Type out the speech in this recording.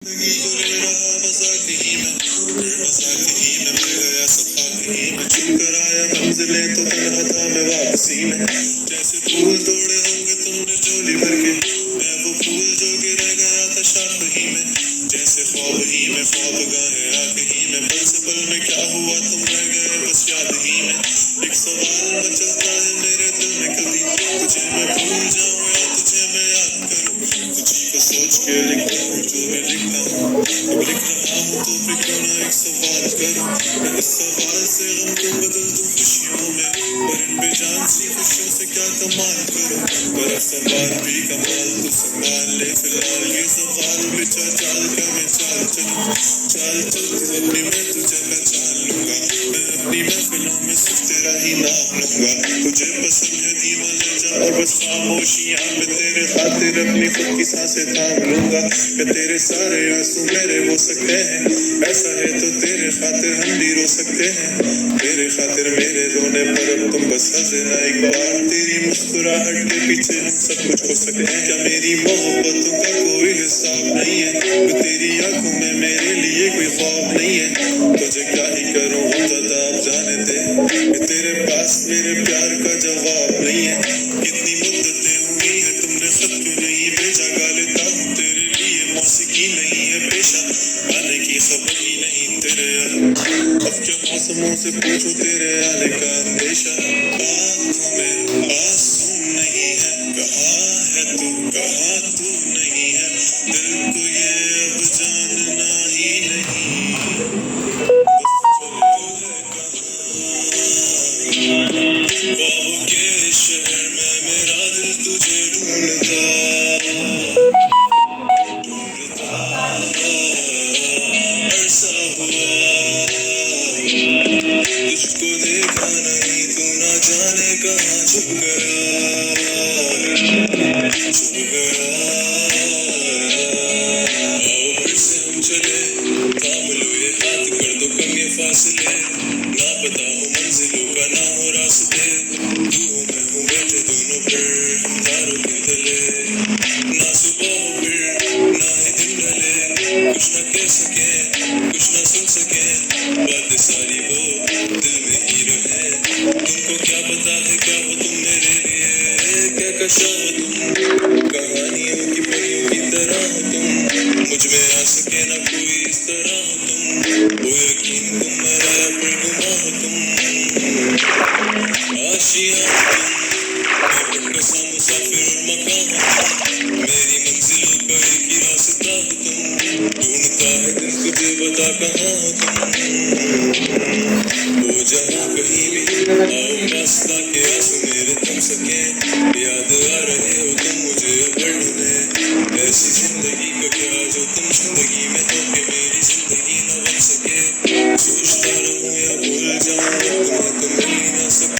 जिंदगी को ले रहा मजाक ही में, फिर मजाक ही में मिल गया सफाक ही में, चुप कराया मंजिलें तो तन्हा था मैं वापसी में। जैसे फूल तोड़े होंगे तुमने झोली भर के, मैं वो फूल जो कि रह गया था शाख ही में। जैसे ख्वाब ही में ख्वाब गाहे आंख ही में, पल से पल में क्या हुआ तुम रह गए बस याद ही में। एक सवाल मचलता है मेरे दिल में कभी, तुझे मैं भूल जाऊं या तुझे मैं याद करूं। तुझी को सोच के लिखता हूँ जो मैं लिखता हूँ, अब लिख रहा हूँ तो फिर क्यों ना एक सवाल करूं। मैं इस सवाल से गम को बदल दूं खुशियों में, पर इन बेजान सी खुशियों से क्या कमाल करूं। पर सवाल भी कमाल तो संभाल ले फिलहाल ये सवाल बिचा चाल का मैं चाल चलूं। चाल चल तू अपनी मैं तुझे पहचान लूंगा, मैं अपनी महफिलों में सिर्फ तेरा ही नाम लूंगा। तुझे पसंद है धीमा ले जा और बस खामोशियां में तेरे खातिर अपनी खुद की सांसें थाम लूंगा। कि तेरे सारे आंसू मेरे हो सकते हैं, ऐसा है तो तेरे खातिर हम भी रो सकते हैं। तेरे खातिर मेरे रोने पर अब तुम बस हंस देना एक बार, तेरी मुस्कुराहट के पीछे हम सब कुछ हो सकते हैं। क्या मेरी मोहब्बतों का कोई हिसाब नहीं है, तो तेरी आंखों में मेरे लिए कोई ख्वाब नहीं है। तुझे क्या ही करूं हम ज्यादा अब जाने दे, कि तेरे पास मेरे प्यार का जवाब नहीं है। कितनी मुद्दतें हुई है तुमने खत क्यों नहीं भेजा, गा लेता हूँ तेरे लिए मौसीकी नहीं है पेशा, आने की खबर ही नहीं तेरे। अब क्या मौसमों से पूछो तेरे आने का अंदेशा, आंखों में आंसू नहीं है, कहाँ है तू कहाँ तू नहीं है, दिल को ये अब जानना ही नहीं, बस चल तू है कहाँ। ख्वाबों के शहर में मेरा दिल तुझे ढूंढता ढूंढता अरसा हुआ, तुझको देखा नहीं तू ना जाने कहाँ छुप गया छुप गया। आओ फिर से हम चले, थाम लो ये हाथ कर दो कम ये फासले, ना पता हो मंजिलों का ना हो रास्ते, तू हो मैं हूँ बैठे दोनों पर हम तारों के तले। ना सुबह हो फिर ना ही दिन ढले, कुछ ना कह सके कुछ ना सुन सके, बातें सारी वो दिल में ही रहे। तुमको क्या पता है क्या हो तुम मेरे लिए, क्या कशा हो तुम, कहानियों की परियों की तरह हो तुम, मुझ में आ सके ना कोई इस तरह हो तुम, वो यकीन तुम मेरा या फिर गुमा हो तुम, आशियां हो तुम, मैं भटकसा मुसाफिर और मकान हो तुम, मेरी मंजिलों का एक ही रास्ता हो तुम, ढूंढता है दिल तुझे बता कहाँ हो तुम, वो जहाँ कहीं भी आओ रास्ता के